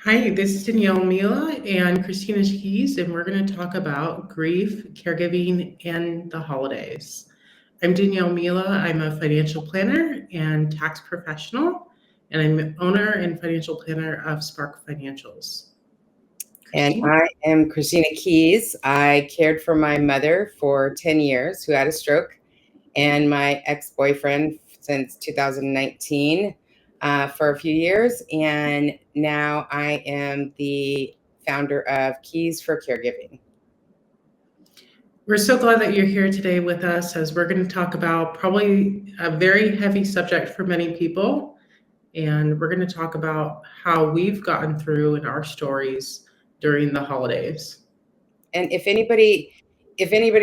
Hi, this is Danielle Mila and Christina Keys, and we're going to talk about grief, caregiving, and the holidays. I'm Danielle Mila. I'm a financial planner and tax professional, and I'm owner and financial planner of Spark Financials. And Christine? I am Christina Keys. I cared for my mother for 10 years who had a stroke, and my ex-boyfriend since 2019 for a few years. And now I am the founder of Keys for Caregiving. We're so glad that you're here today with us as we're going to talk about probably a very heavy subject for many people. And we're going to talk about how we've gotten through in our stories during the holidays. And if anybody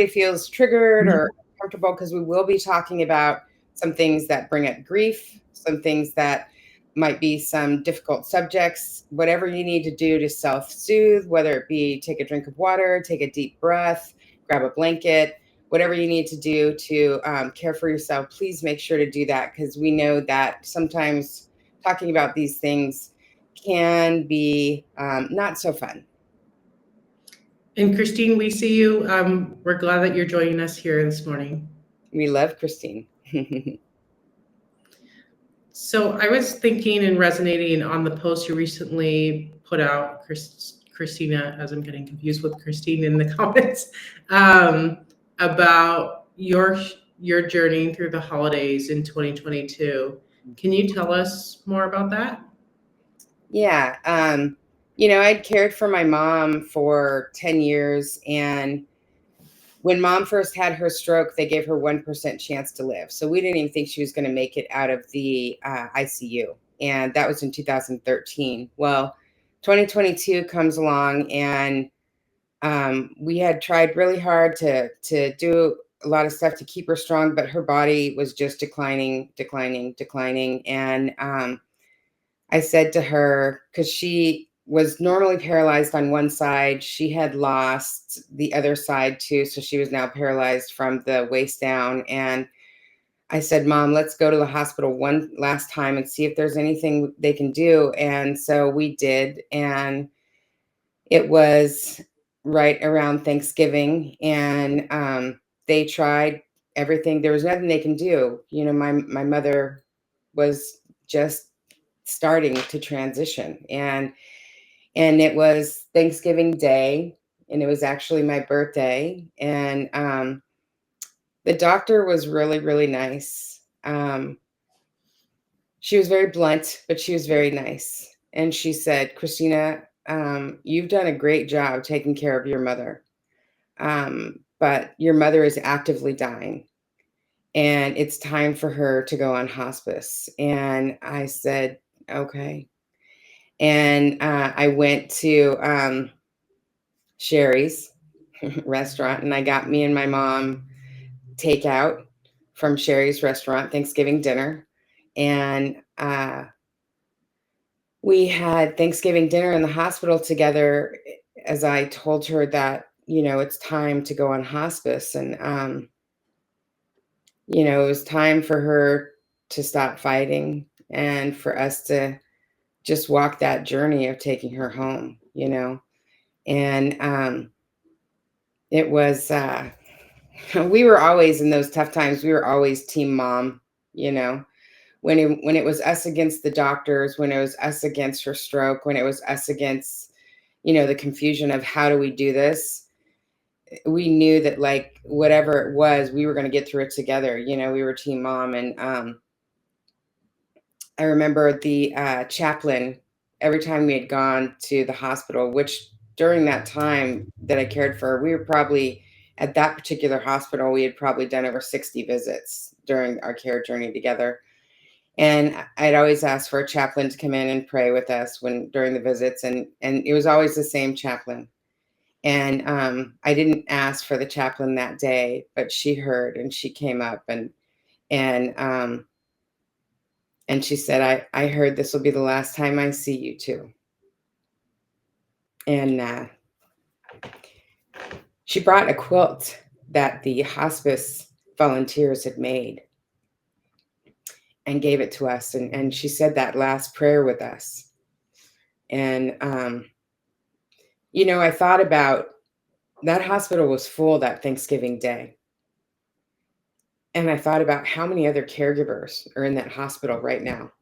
feels triggered or uncomfortable, because we will be talking about some things that bring up grief, some things that might be some difficult subjects, whatever you need to do to self-soothe, whether it be take a drink of water, take a deep breath, grab a blanket, whatever you need to do to care for yourself, please make sure to do that, because we know that sometimes talking about these things can be not so fun. And Christine, we see you. We're glad that you're joining us here this morning. We love Christine. So I was thinking and resonating on the post you recently put out, Christina, as I'm getting confused with Christine in the comments, about your journey through the holidays in 2022. Can you tell us more about that? Yeah. I'd cared for my mom for 10 years. And when mom first had her stroke, they gave her 1% chance to live. So we didn't even think she was going to make it out of the ICU. And that was in 2013. Well, 2022 comes along, and we had tried really hard to do a lot of stuff to keep her strong, but her body was just declining. And I said to her, because she was normally paralyzed on one side, she had lost the other side too. So she was now paralyzed from the waist down. And I said, Mom, let's go to the hospital one last time and see if there's anything they can do. And so we did. And it was right around Thanksgiving. And they tried everything. There was nothing they can do. My mother was just starting to transition, and it was Thanksgiving Day, and it was actually my birthday. And the doctor was really, really nice. She was very blunt, but she was very nice. And she said, Christina, you've done a great job taking care of your mother, but your mother is actively dying, and it's time for her to go on hospice. And I said, okay. And I went to Sherry's restaurant, and I got me and my mom takeout from Sherry's restaurant, Thanksgiving dinner. And we had Thanksgiving dinner in the hospital together, as I told her that, it's time to go on hospice. And, it was time for her to stop fighting and for us to just walk that journey of taking her home. And it was, we were always in those tough times. We were always team mom, when it was us against the doctors, when it was us against her stroke, when it was us against, the confusion of how do we do this, we knew that, like, whatever it was, we were going to get through it together. We were team mom. And I remember the chaplain, every time we had gone to the hospital, which during that time that I cared for her, we were probably at that particular hospital, we had probably done over 60 visits during our care journey together. And I'd always ask for a chaplain to come in and pray with us during the visits. And it was always the same chaplain. And I didn't ask for the chaplain that day, but she heard, and she came up, and she said, I heard this will be the last time I see you two. And she brought a quilt that the hospice volunteers had made and gave it to us. And she said that last prayer with us. And, I thought about that hospital was full that Thanksgiving day. And I thought about how many other caregivers are in that hospital right now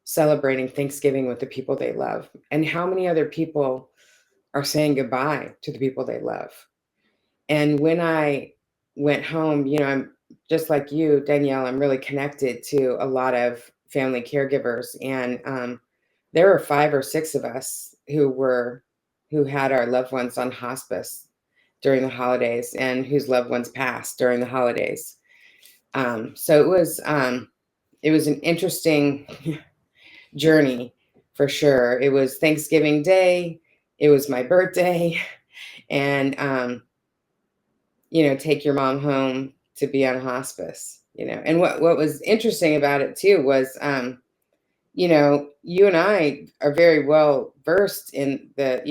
celebrating Thanksgiving with the people they love, and how many other people are saying goodbye to the people they love. And when I went home, I'm just like you, Danielle, I'm really connected to a lot of family caregivers. And there were 5 or 6 of us who had our loved ones on hospice during the holidays and whose loved ones passed during the holidays. So it was an interesting journey for sure. It was Thanksgiving Day. It was my birthday, and take your mom home to be on hospice. And what was interesting about it too was, you and I are very well versed in the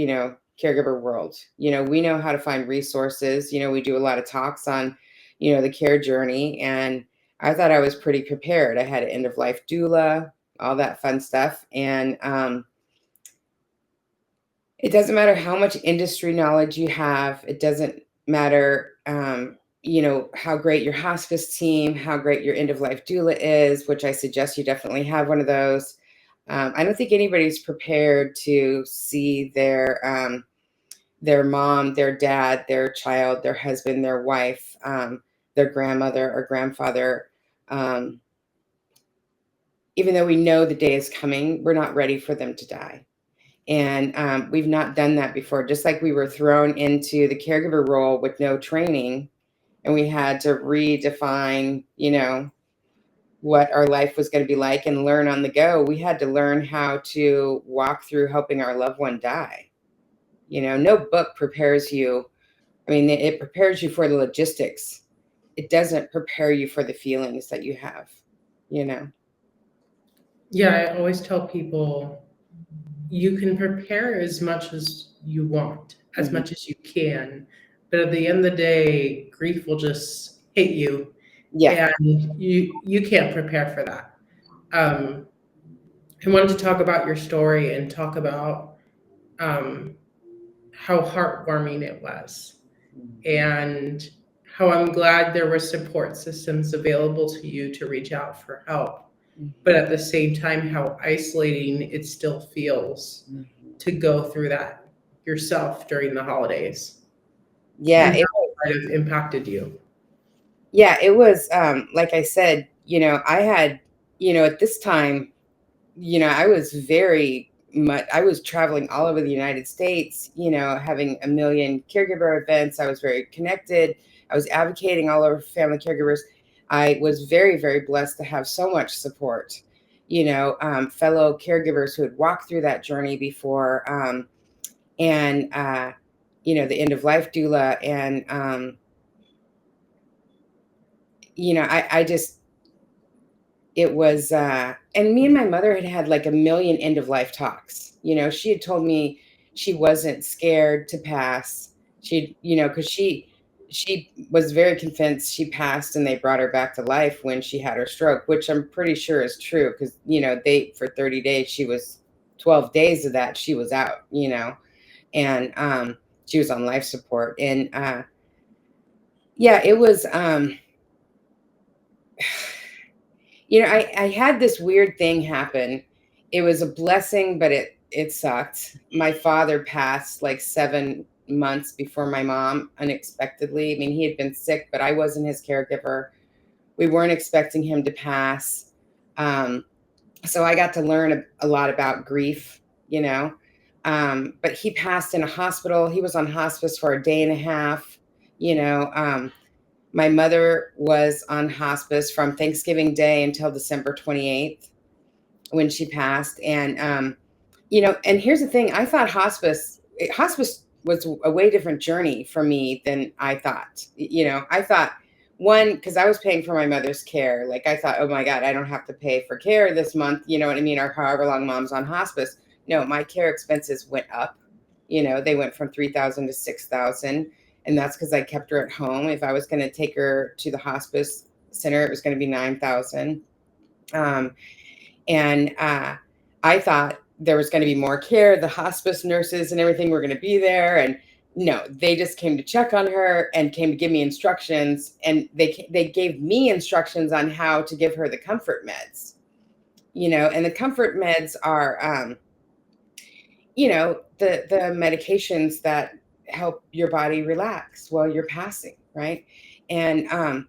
caregiver world. We know how to find resources. We do a lot of talks on the care journey, and I thought I was pretty prepared. I had an end of life doula, all that fun stuff. And it doesn't matter how much industry knowledge you have. It doesn't matter, how great your hospice team, how great your end of life doula is, which I suggest you definitely have one of those. I don't think anybody's prepared to see their mom, their dad, their child, their husband, their wife, their grandmother or grandfather. Even though we know the day is coming, we're not ready for them to die. And we've not done that before. Just like we were thrown into the caregiver role with no training, and we had to redefine, what our life was going to be like and learn on the go. We had to learn how to walk through helping our loved one die. No book prepares you. I mean, it prepares you for the logistics. It doesn't prepare you for the feelings that you have, you know? Yeah, I always tell people you can prepare as much as you want, as Mhm. much as you can, but at the end of the day, grief will just hit you, Yeah. and you can't prepare for that. Um, I wanted to talk about your story and talk about um, how heartwarming it was, and how I'm glad there were support systems available to you to reach out for help. But Mhm. at the same time, how isolating it still feels Mhm. to go through that yourself during the holidays, Yeah, and how it might have impacted you. it was, like I said, I had, at this time, I was very much, I was traveling all over the United States, having a million caregiver events. I was very connected. I was advocating all over family caregivers. I was very, very blessed to have so much support, fellow caregivers who had walked through that journey before, and, the end of life doula. And, I just, it was, and me and my mother had like a million end of life talks. She had told me she wasn't scared to pass. Because she was very convinced she passed and they brought her back to life when she had her stroke, which I'm pretty sure is true. Because they, for 30 days, she was 12 days of that she was out. And she was on life support. And yeah, it was. I had this weird thing happen. It was a blessing, but it sucked. My father passed like 7 months before my mom unexpectedly. I mean, he had been sick, but I wasn't his caregiver. We weren't expecting him to pass. Um, so I got to learn a lot about grief, you know. But he passed in a hospital. He was on hospice for a day and a half, you know. My mother was on hospice from Thanksgiving Day until December 28th when she passed. And, and here's the thing, I thought hospice was a way different journey for me than I thought. I thought, one, because I was paying for my mother's care. Like I thought, oh my God, I don't have to pay for care this month. You know what I mean? Or however long mom's on hospice. No, my care expenses went up. They went from 3,000 to 6,000. And that's because I kept her at home. If I was going to take her to the hospice center, it was going to be 9,000. And I thought, there was going to be more care. The hospice nurses and everything were going to be there. And no, they just came to check on her and came to give me instructions. And they gave me instructions on how to give her the comfort meds, and the comfort meds are, the medications that help your body relax while you're passing, right? And I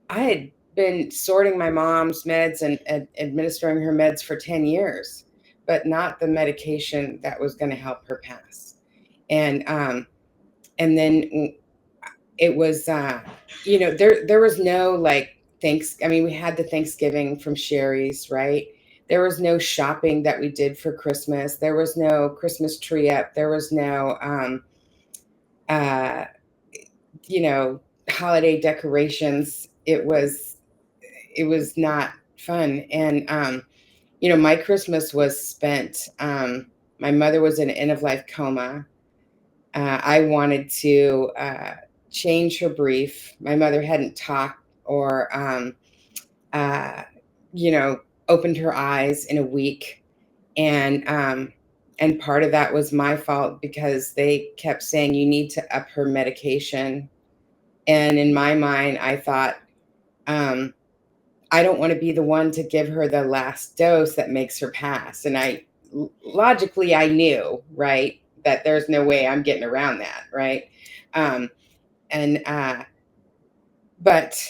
had been sorting my mom's meds and administering her meds for 10 years, but not the medication that was going to help her pass. And then it was, there was no like we had the Thanksgiving from Sherry's, right? There was no shopping that we did for Christmas. There was no Christmas tree up. There was no, uh, holiday decorations. It was not fun. And, my Christmas was spent, my mother was in an end of life coma. I wanted to, change her brief. My mother hadn't talked or, uh, opened her eyes in a week. And part of that was my fault because they kept saying, you need to up her medication. And in my mind, I thought, I don't want to be the one to give her the last dose that makes her pass. And logically, I knew, right, that there's no way I'm getting around that, right? But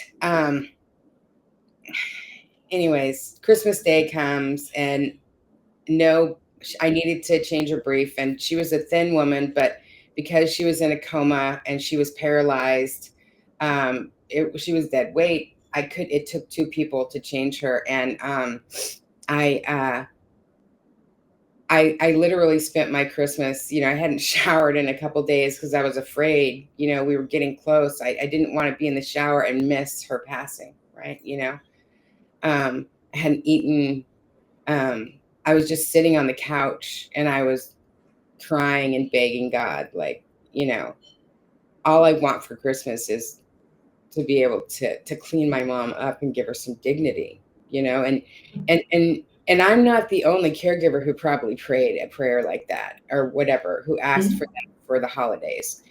anyways, Christmas Day comes and no, I needed to change her brief. And she was a thin woman, but because she was in a coma and she was paralyzed, she was dead weight. It took two people to change her. And I literally spent my Christmas, I hadn't showered in a couple days because I was afraid, we were getting close. I didn't want to be in the shower and miss her passing, right? I hadn't eaten. I was just sitting on the couch and I was crying and begging God, like, all I want for Christmas is to be able to clean my mom up and give her some dignity, and I'm not the only caregiver who probably prayed a prayer like that or whatever, who asked for that for the holidays.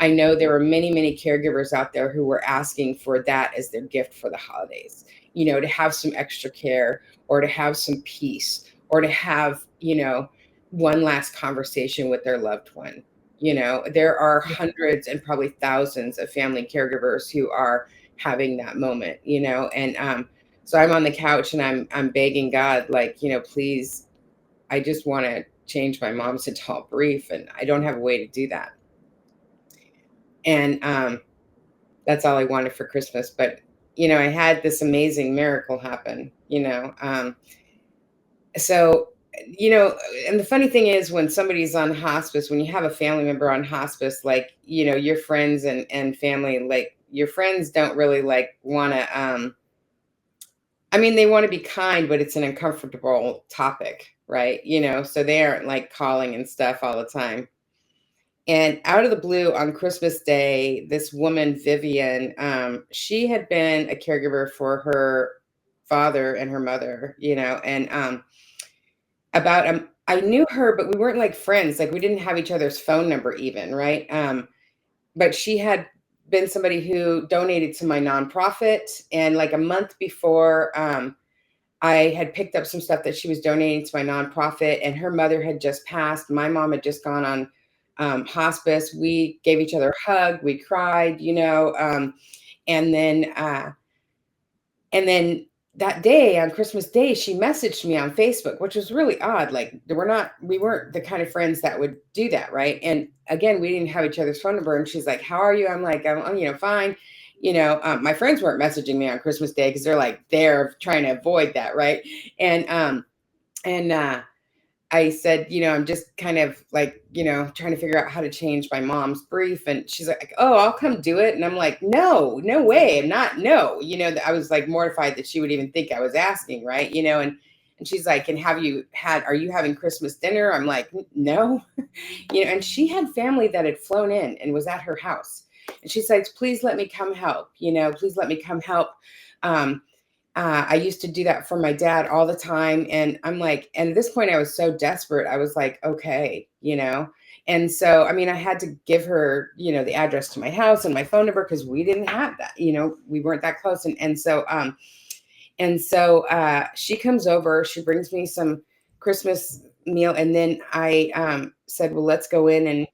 I know there are many, many caregivers out there who were asking for that as their gift for the holidays, to have some extra care or to have some peace or to have, one last conversation with their loved one. There are hundreds and probably thousands of family caregivers who are having that moment, and so I'm on the couch and I'm begging God, like, please, I just want to change my mom's adult brief and I don't have a way to do that. And that's all I wanted for Christmas. But, I had this amazing miracle happen, so, and the funny thing is when somebody's on hospice, when you have a family member on hospice, like, your friends and family, like your friends don't really like want to, they want to be kind, but it's an uncomfortable topic, right? So they aren't like calling and stuff all the time. And out of the blue on Christmas Day, this woman, Vivian, she had been a caregiver for her father and her mother, and I knew her, but we weren't like friends. Like we didn't have each other's phone number even, right? But she had been somebody who donated to my nonprofit. And like a month before, I had picked up some stuff that she was donating to my nonprofit, and her mother had just passed. My mom had just gone on hospice. We gave each other a hug. We cried, and then that day on Christmas Day, she messaged me on Facebook, which was really odd. Like we weren't the kind of friends that would do that. Right. And again, we didn't have each other's phone number. And she's like, how are you? I'm like, I'm fine. My friends weren't messaging me on Christmas Day because they're trying to avoid that. Right. And I said, I'm just kind of like, trying to figure out how to change my mom's brief. And she's like, oh, I'll come do it. And I'm like, no way. I'm not. No, I was like mortified that she would even think I was asking. Right. And she's like, are you having Christmas dinner? I'm like, no, and she had family that had flown in and was at her house. And she says, please let me come help, please let me come help. I used to do that for my dad all the time. And I'm like, and at this point, I was so desperate. I was like, okay, And so, I mean, I had to give her, the address to my house and my phone number because we didn't have that, we weren't that close. And so she comes over, she brings me some Christmas meal. And then I said, well, let's go in. And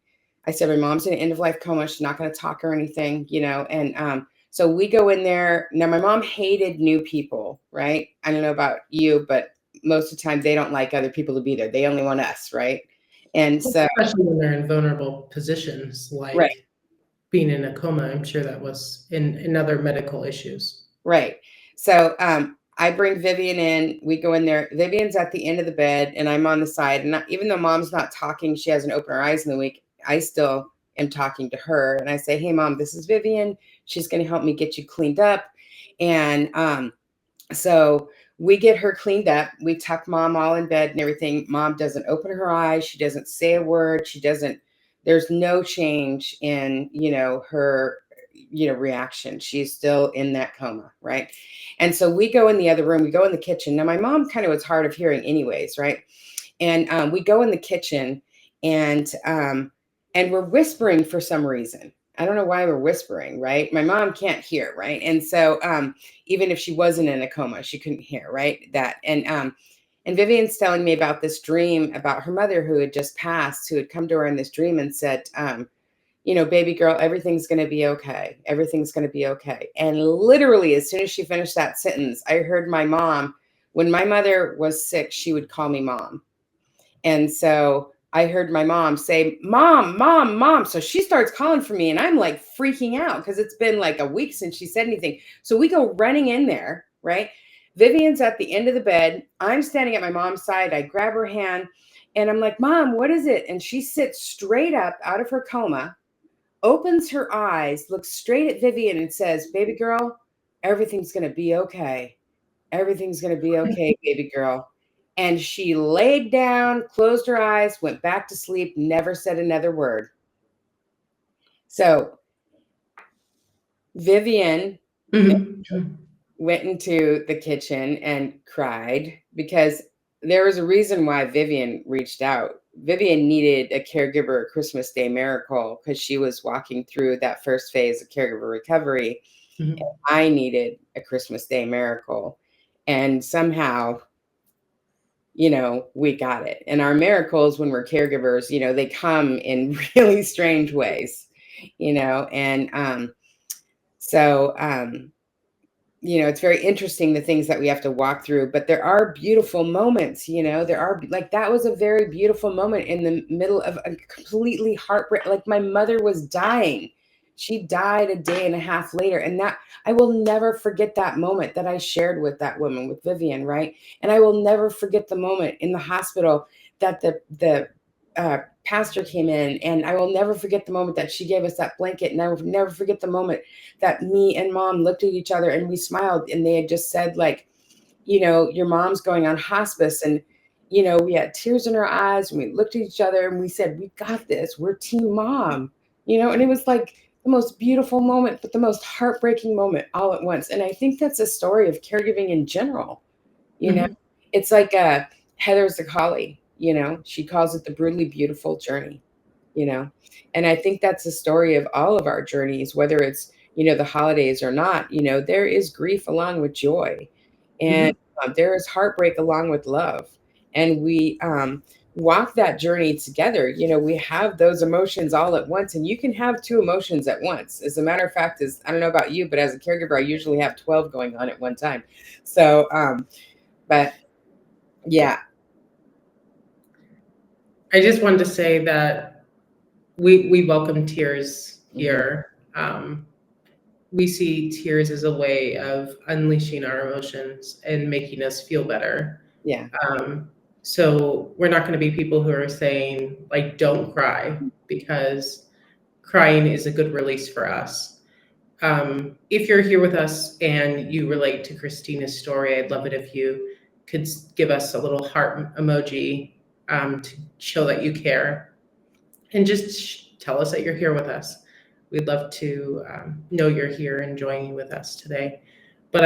I said, my mom's in an end of life coma. She's not going to talk or anything, And so we go in there. Now, my mom hated new people, right? I don't know about you, but most of the time they don't like other people to be there. They only want us, right? And so, especially when they're in vulnerable positions, like right. being in a coma. I'm sure that was in other medical issues. Right. So I bring Vivian in. We go in there. Vivian's at the end of the bed, and I'm on the side. And even though mom's not talking, she hasn't opened her eyes in the week. I still am talking to her, and I say, "Hey, mom, this is Vivian. She's going to help me get you cleaned up." And so we get her cleaned up. We tuck mom all in bed and everything. Mom doesn't open her eyes. She doesn't say a word. She doesn't. There's no change in her reaction. She's still in that coma, right? And so we go in the other room. We go in the kitchen. Now my mom kind of was hard of hearing, anyways, right? And we go in the kitchen, and we're whispering for some reason. I don't know why we're whispering, right? My mom can't hear, right? And so even if she wasn't in a coma, she couldn't hear, right? And Vivian's telling me about this dream about her mother who had just passed, who had come to her in this dream and said, baby girl, everything's going to be okay. Everything's going to be okay. And literally, as soon as she finished that sentence, I heard my mom, when my mother was sick, she would call me mom. And so I heard my mom say, mom, mom, mom. So she starts calling for me, and I'm like freaking out because it's been like a week since she said anything. So we go running in there, right? Vivian's at the end of the bed. I'm standing at my mom's side. I grab her hand and I'm like, Mom, what is it? And she sits straight up out of her coma, opens her eyes, looks straight at Vivian and says, baby girl, everything's going to be okay. Everything's going to be okay, baby girl. And she laid down, closed her eyes, went back to sleep, never said another word. So Vivian went into the kitchen and cried because there was a reason why Vivian reached out. Vivian needed a caregiver Christmas Day miracle because she was walking through that first phase of caregiver recovery. Mm-hmm. And I needed a Christmas Day miracle. And somehow, we got it. And our miracles when we're caregivers, they come in really strange ways, and so it's very interesting, the things that we have to walk through, but there are beautiful moments, there are, like, that was a very beautiful moment in the middle of a completely heartbreak. Like, my mother was dying. She died a day and a half later. And that, I will never forget that moment that I shared with that woman, with Vivian, right? And I will never forget the moment in the hospital that the pastor came in, and I will never forget the moment that she gave us that blanket. And I will never forget the moment that me and mom looked at each other and we smiled, and they had just said, like, your mom's going on hospice. And, we had tears in our eyes, and we looked at each other and we said, we got this. We're team mom, and it was like the most beautiful moment, but the most heartbreaking moment all at once. And I think that's a story of caregiving in general. It's like Heather Zaccali, she calls it the brutally beautiful journey, and I think that's the story of all of our journeys, whether it's, the holidays or not. There is grief along with joy, and there is heartbreak along with love. And we walk that journey together. We have those emotions all at once, and you can have two emotions at once. As a matter of fact, I don't know about you, but as a caregiver, I usually have 12 going on at one time. So, but yeah. I just wanted to say that we welcome tears here. We see tears as a way of unleashing our emotions and making us feel better. Yeah. So we're not going to be people who are saying, like, don't cry, because crying is a good release for us. If you're here with us and you relate to Christina's story, I'd love it if you could give us a little heart emoji to show that you care, and just tell us that you're here with us. We'd love to know you're here and joining with us today. But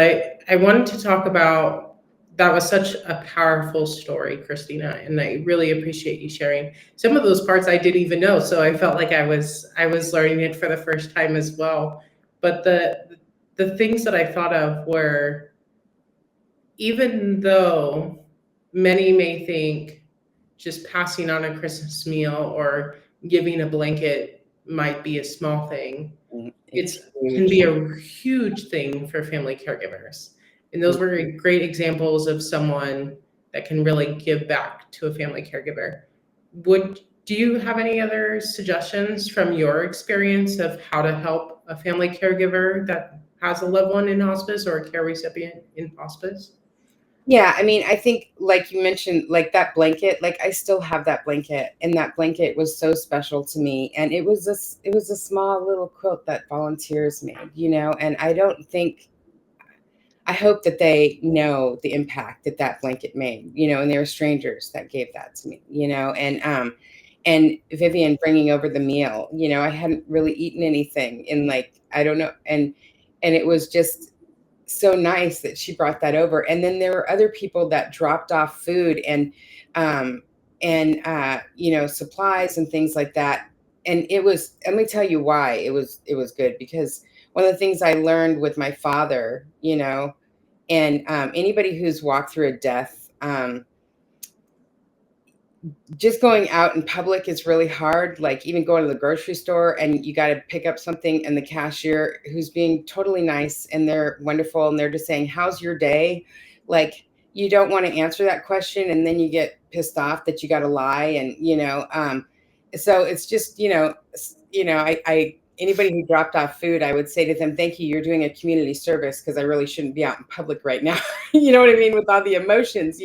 I wanted to talk about that was such a powerful story, Christina, and I really appreciate you sharing. Some of those parts I didn't even know, so I felt like I was learning it for the first time as well. But the things that I thought of were, even though many may think just passing on a Christmas meal or giving a blanket might be a small thing, It's it's can huge. be a huge thing for family caregivers. And those were great examples of someone that can really give back to a family caregiver. Would do you have any other suggestions from your experience of how to help a family caregiver that has a loved one in hospice or a care recipient in hospice? Yeah, I mean, I think like you mentioned, like that blanket, like I still have that blanket, and that blanket was so special to me. And it was a small little quilt that volunteers made, and I hope that they know the impact that that blanket made, and they were strangers that gave that to me, and Vivian bringing over the meal, I hadn't really eaten anything in like, I don't know, and it was just so nice that she brought that over. And then there were other people that dropped off food um supplies and things like that. And it was, let me tell you why it was good, because one of the things I learned with my father, and anybody who's walked through a death, just going out in public is really hard. Like even going to the grocery store and you got to pick up something, and the cashier who's being totally nice and they're wonderful and they're just saying, "How's your day?" Like you don't want to answer that question, and then you get pissed off that you got to lie, and so it's just I anybody who dropped off food, I would say to them, "Thank you. You're doing a community service because I really shouldn't be out in public right now." You know what I mean? With all the emotions,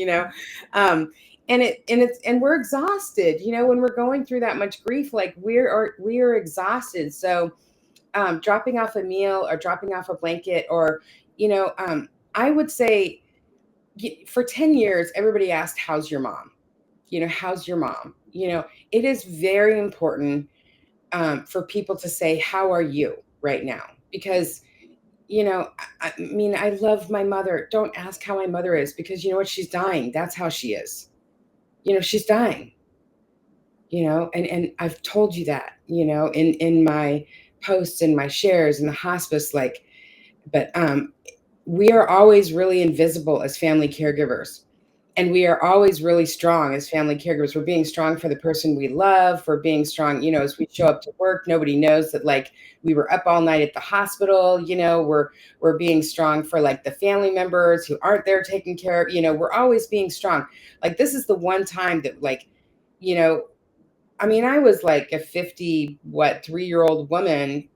Um, and we're exhausted, when we're going through that much grief, like we are exhausted. So dropping off a meal or dropping off a blanket, or I would say, for 10 years everybody asked, "How's your mom?" "How's your mom?" It is very important for people to say, "How are you right now?" Because I mean, I love my mother. Don't ask how my mother is, because you know what? She's dying. That's how she is. She's dying, and I've told you that, in my posts and my shares in the hospice, like, but we are always really invisible as family caregivers. And we are always really strong as family caregivers. We're being strong for the person we love, for being strong, as we show up to work. Nobody knows that, like, we were up all night at the hospital. We're being strong for like the family members who aren't there taking care of. We're always being strong. Like this is the one time that, like, you know, I mean, I was like a 3-year-old woman,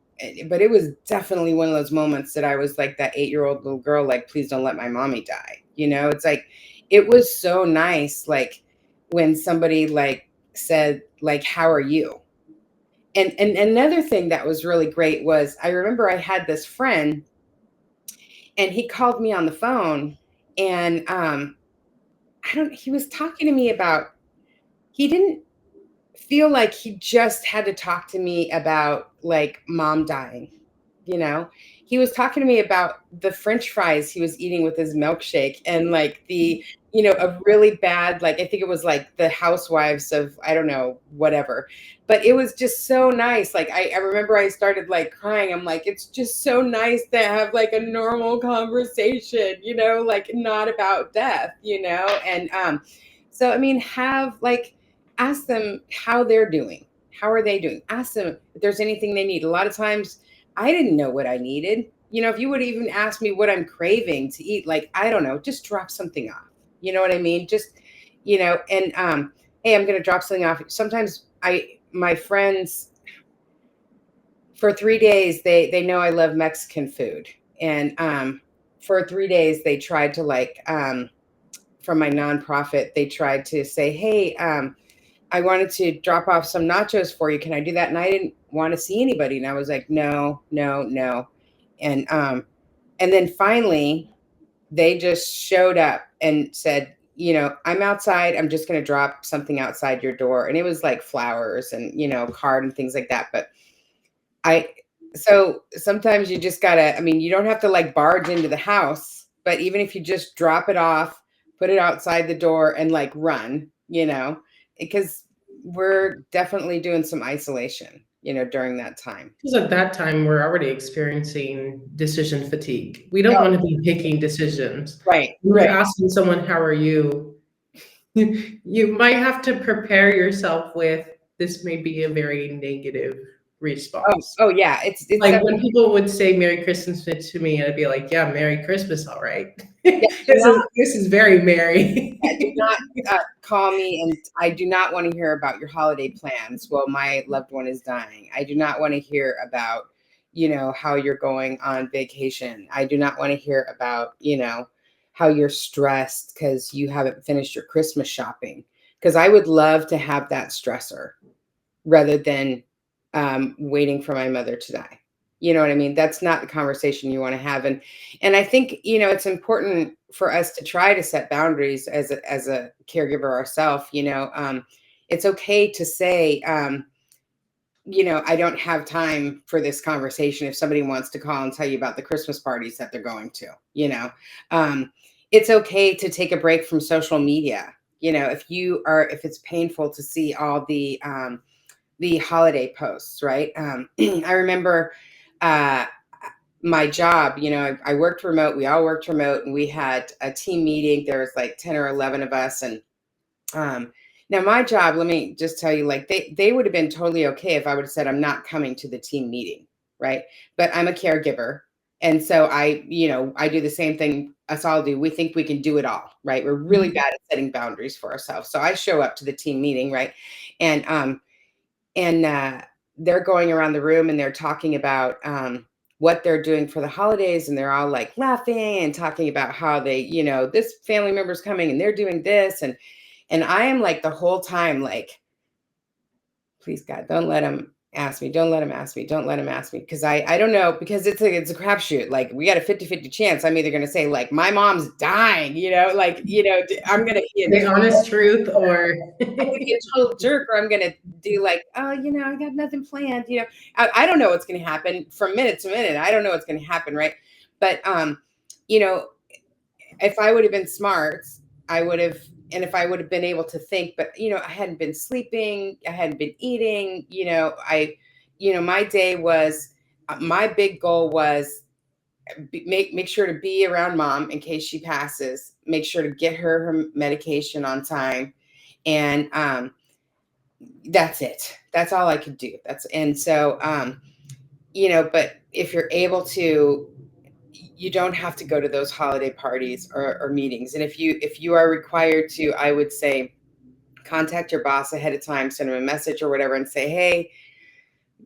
but it was definitely one of those moments that I was like that 8-year-old little girl, like, please don't let my mommy die. It's like, it was so nice, like, when somebody like said, like, "How are you?" And another thing that was really great was, I remember I had this friend and he called me on the phone, and he was talking to me about, he didn't feel like he just had to talk to me about like mom dying. You know, he was talking to me about the French fries he was eating with his milkshake, and like a really bad, like, I think it was like the housewives of, I don't know, whatever. But it was just so nice. Like, I remember I started like crying. I'm like, it's just so nice to have like a normal conversation, like not about death, and so, I mean, have like, ask them how they're doing. How are they doing? Ask them if there's anything they need. A lot of times I didn't know what I needed. If you would even ask me what I'm craving to eat, like, I don't know, just drop something off. You know what I mean? Just, and hey, I'm going to drop something off. Sometimes my friends, for 3 days, they know I love Mexican food. And for 3 days, they tried to like, from my nonprofit, they tried to say, "Hey, I wanted to drop off some nachos for you. Can I do that?" And I didn't want to see anybody. And I was like, "No, no, no." And then finally they just showed up and said, "I'm outside. I'm just going to drop something outside your door." And it was like flowers and, card and things like that. But I, So sometimes you just gotta, I mean, you don't have to like barge into the house, but even if you just drop it off, put it outside the door and like run, because we're definitely doing some isolation, during that time. Because at that time, we're already experiencing decision fatigue. We don't Oh, want to be making decisions. right, When you're right. asking someone, how are you? You might have to prepare yourself with this may be a very negative Oh, response. oh yeah. It's Like when definitely, people would say Merry Christmas to me, I'd be like, yeah, Merry Christmas, all right. yeah, This is very merry. do not call me, and I do not want to hear about your holiday plans while my loved one is dying. I do not want to hear about, how you're going on vacation. I do not want to hear about, how you're stressed because you haven't finished your Christmas shopping. Because I would love to have that stressor rather than waiting for my mother to die. You know what I mean? That's not the conversation you want to have. And I think, it's important for us to try to set boundaries as a caregiver ourselves. It's okay to say, I don't have time for this conversation if somebody wants to call and tell you about the Christmas parties that they're going to, um, it's okay to take a break from social media. If it's painful to see all the holiday posts, right? I remember uh, my job, I worked remote. We all worked remote, and we had a team meeting. There was like 10 or 11 of us. And um, now my job, let me just tell you, like they would have been totally okay if I would have said, I'm not coming to the team meeting, right? But I'm a caregiver. And so I do the same thing us all do. We think we can do it all, right? We're really bad at setting boundaries for ourselves. So I show up to the team meeting, right? And they're going around the room and they're talking about what they're doing for the holidays, and they're all like laughing and talking about how they, this family member's coming and they're doing this, and I am like the whole time like, please God, don't let him ask me. Don't let him ask me. Don't let him ask me. Because I don't know, because it's a crapshoot. Like we got a 50-50 chance. I'm either gonna say, like, my mom's dying, I'm gonna be The honest truth, or a total jerk, or I'm gonna do like, oh, I got nothing planned. I don't know what's gonna happen from minute to minute. I don't know what's gonna happen, right? But you know, if I would have been smart, I would have, and if I would have been able to think, but I hadn't been sleeping, I hadn't been eating, my day was, my big goal was make sure to be around mom in case she passes, make sure to get her medication on time, and that's it. That's all I could do. And so but if you're able to, you don't have to go to those holiday parties or meetings. And if you are required to, I would say contact your boss ahead of time, send them a message or whatever, and say, hey,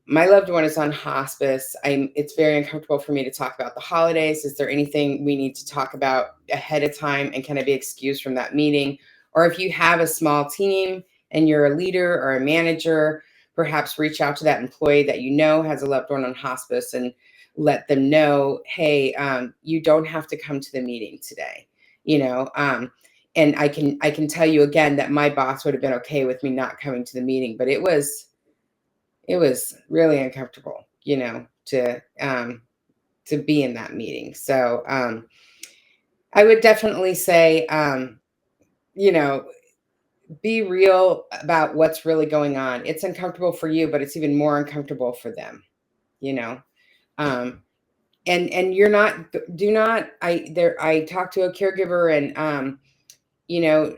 my loved one is on hospice. It's very uncomfortable for me to talk about the holidays. Is there anything we need to talk about ahead of time? And can I be excused from that meeting? Or if you have a small team and you're a leader or a manager, perhaps reach out to that employee that has a loved one on hospice and let them know, hey, you don't have to come to the meeting today. And I can tell you again that my boss would have been okay with me not coming to the meeting, but it was really uncomfortable, to be in that meeting. So I would definitely say, you know, be real about what's really going on. It's uncomfortable for you, but it's even more uncomfortable for them, you know. Um, and you're not, do not, I talked to a caregiver, and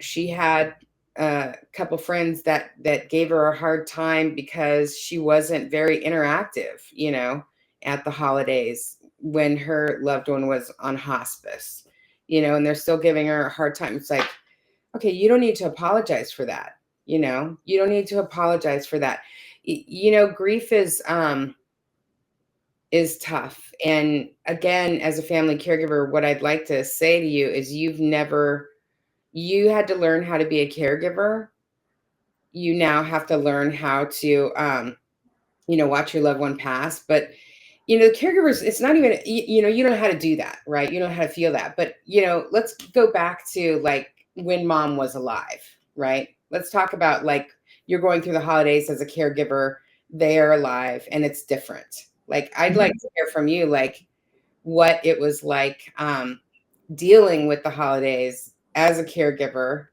she had a couple friends that gave her a hard time because she wasn't very interactive, at the holidays when her loved one was on hospice, and they're still giving her a hard time. It's like, okay, you don't need to apologize for that. You don't need to apologize for that. Grief is tough. And again, as a family caregiver, what I'd like to say to you is you had to learn how to be a caregiver. You now have to learn how to, watch your loved one pass. But, the caregivers, it's not even, you don't know how to do that, right? You don't know how to feel that. But, let's go back to like when mom was alive, right? Let's talk about like you're going through the holidays as a caregiver, they are alive and it's different, Like, I'd like to hear from you, like, what it was like dealing with the holidays as a caregiver,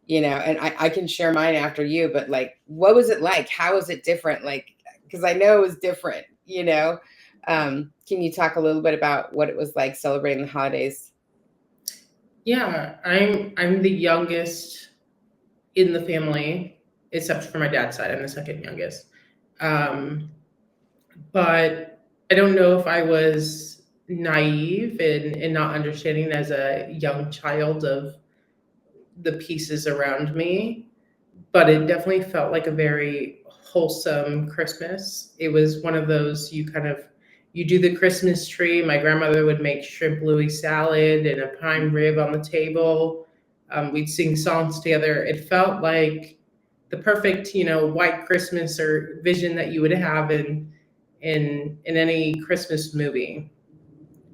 and I can share mine after you, but like, what was it like? How was it different? Like, because I know it was different. Can you talk a little bit about what it was like celebrating the holidays? Yeah, I'm the youngest in the family, except for my dad's side. I'm the second youngest. Um, but I don't know if I was naive and not understanding as a young child of the pieces around me, but it definitely felt like a very wholesome Christmas. It was one of those you do the Christmas tree. My grandmother would make shrimp Louis salad and a prime rib on the table. We'd sing songs together. It felt like the perfect, white Christmas or vision that you would have in any Christmas movie.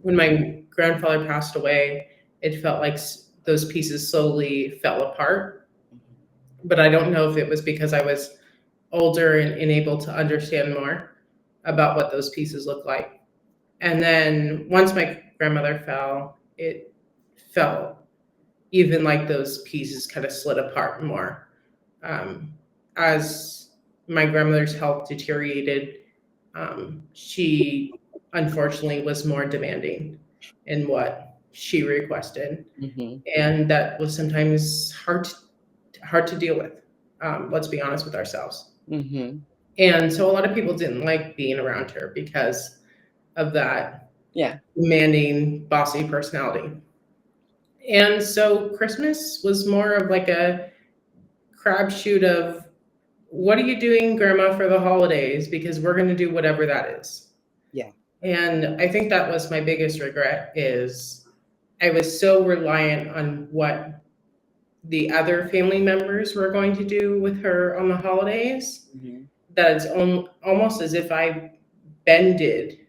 When my grandfather passed away, it felt like those pieces slowly fell apart. But I don't know if it was because I was older and able to understand more about what those pieces look like. And then once my grandmother fell, it felt even like those pieces kind of slid apart more. As my grandmother's health deteriorated, she unfortunately was more demanding in what she requested, and that was sometimes hard to deal with. Let's be honest with ourselves. And so a lot of people didn't like being around her because of that demanding, bossy personality. And so Christmas was more of like a crapshoot of what are you doing, Grandma, for the holidays? Because we're going to do whatever that is. Yeah. And I think that was my biggest regret is I was so reliant on what the other family members were going to do with her on the holidays that it's almost as if I bended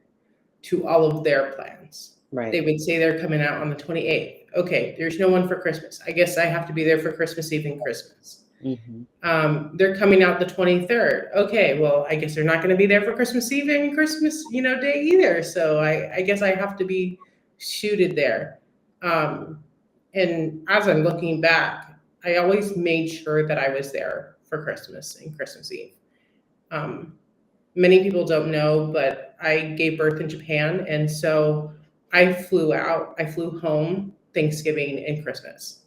to all of their plans. Right. They would say they're coming out on the 28th. Okay, there's no one for Christmas. I guess I have to be there for Christmas Eve and Christmas. They're coming out the 23rd. Okay, well, I guess they're not going to be there for Christmas Eve and Christmas, Day either. So I guess I have to be suited there. And as I'm looking back, I always made sure that I was there for Christmas and Christmas Eve. Many people don't know, but I gave birth in Japan, and so I flew home Thanksgiving and Christmas.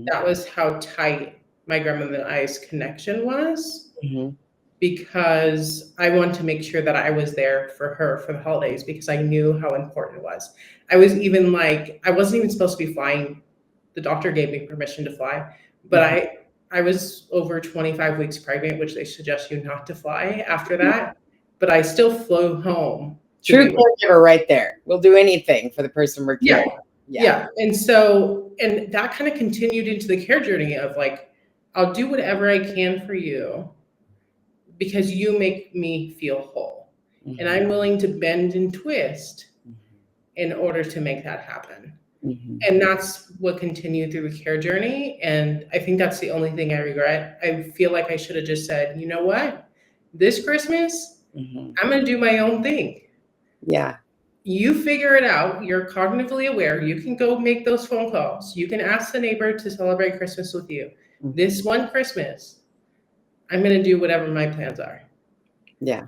That was how tight my grandmother and I's connection was, because I wanted to make sure that I was there for her for the holidays because I knew how important it was. I wasn't even supposed to be flying. The doctor gave me permission to fly, but I was over 25 weeks pregnant, which they suggest you not to fly after that. But I still flew home. True caregiver right there. We'll do anything for the person we're caring. Yeah. And that kind of continued into the care journey of like, I'll do whatever I can for you because you make me feel whole. And I'm willing to bend and twist in order to make that happen. And that's what continued through the care journey. And I think that's the only thing I regret. I feel like I should have just said, you know what? This Christmas, I'm going to do my own thing. Yeah. You figure it out. You're cognitively aware. You can go make those phone calls. You can ask the neighbor to celebrate Christmas with you. This one Christmas, I'm going to do whatever my plans are. Yeah.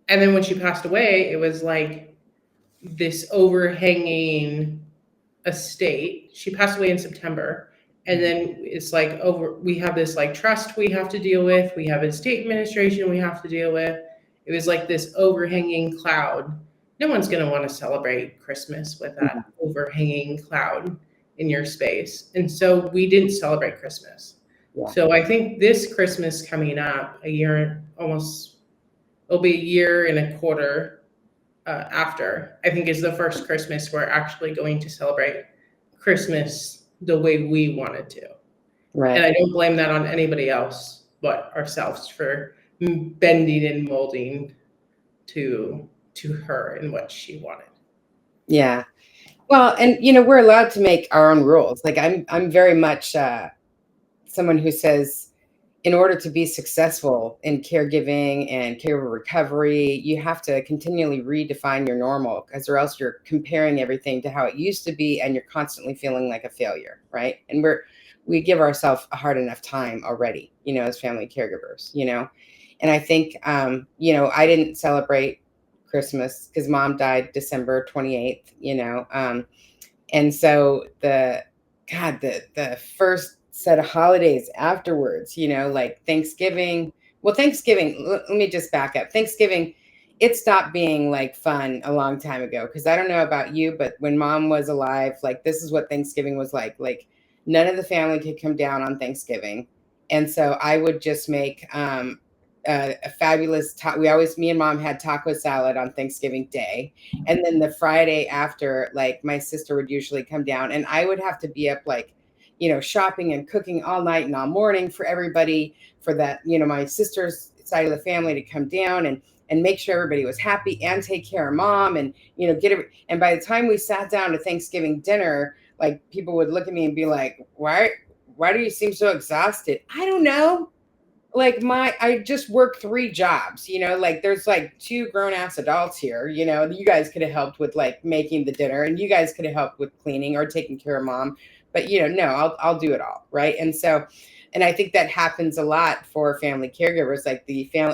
And then when she passed away, it was like this overhanging estate. She passed away in September. And then it's like we have this like trust we have to deal with. We have a state administration we have to deal with. It was like this overhanging cloud. No one's going to want to celebrate Christmas with that overhanging cloud in your space. And so we didn't celebrate Christmas. Yeah. So I think this Christmas coming up, it'll be a year and a quarter after, I think is the first Christmas we're actually going to celebrate Christmas the way we wanted to. Right. And I don't blame that on anybody else but ourselves for bending and molding to her and what she wanted. Yeah. Well, and we're allowed to make our own rules. Like I'm very much someone who says, in order to be successful in caregiving and caregiver recovery, you have to continually redefine your normal, because or else you're comparing everything to how it used to be and you're constantly feeling like a failure, right? And we give ourselves a hard enough time already, as family caregivers, And I think, I didn't celebrate Christmas because mom died December 28th, and so the first set of holidays afterwards, like Thanksgiving. Well, Thanksgiving, let me just back up. Thanksgiving, it stopped being like fun a long time ago. Because I don't know about you, but when mom was alive, like this is what Thanksgiving was like. Like none of the family could come down on Thanksgiving. And so I would just make a fabulous me and mom had taco salad on Thanksgiving Day. And then the Friday after, like my sister would usually come down and I would have to be up like, shopping and cooking all night and all morning for everybody, for that, my sister's side of the family to come down and make sure everybody was happy and take care of mom and, and by the time we sat down to Thanksgiving dinner, like people would look at me and be like, why do you seem so exhausted? I don't know. Like I just work 3 jobs, like there's like 2 grown-ass adults here, you guys could have helped with like making the dinner and you guys could have helped with cleaning or taking care of mom, but no, I'll do it all, right? And I think that happens a lot for family caregivers, like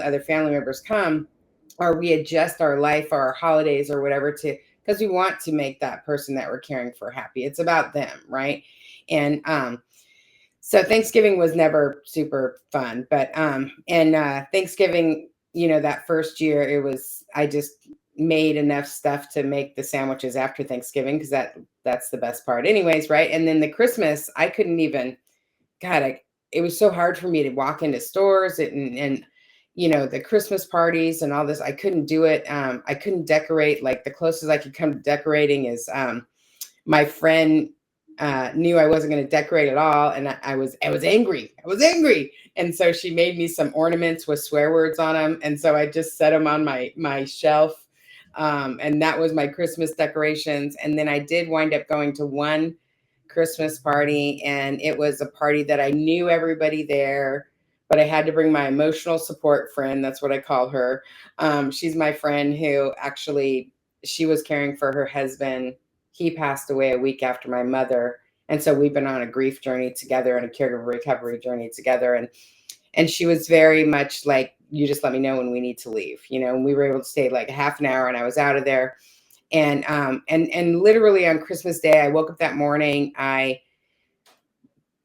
other family members come, or we adjust our life or our holidays or whatever to, because we want to make that person that we're caring for happy. It's about them, right? And so Thanksgiving was never super fun, but Thanksgiving, that first year I just made enough stuff to make the sandwiches after Thanksgiving because that's the best part anyways, right? And then the Christmas, I couldn't even, it was so hard for me to walk into stores and the Christmas parties and all this, I couldn't do it. I couldn't decorate. Like the closest I could come to decorating is my friend knew I wasn't going to decorate at all, and I was angry. I was angry, and so she made me some ornaments with swear words on them, and so I just set them on my shelf, and that was my Christmas decorations. And then I did wind up going to one Christmas party, and it was a party that I knew everybody there, but I had to bring my emotional support friend. That's what I call her. She's my friend who actually, she was caring for her husband. He passed away a week after my mother. And so we've been on a grief journey together and a caregiver recovery journey together. And she was very much like, you just let me know when we need to leave, and we were able to stay like a half an hour and I was out of there. And literally on Christmas Day, I woke up that morning,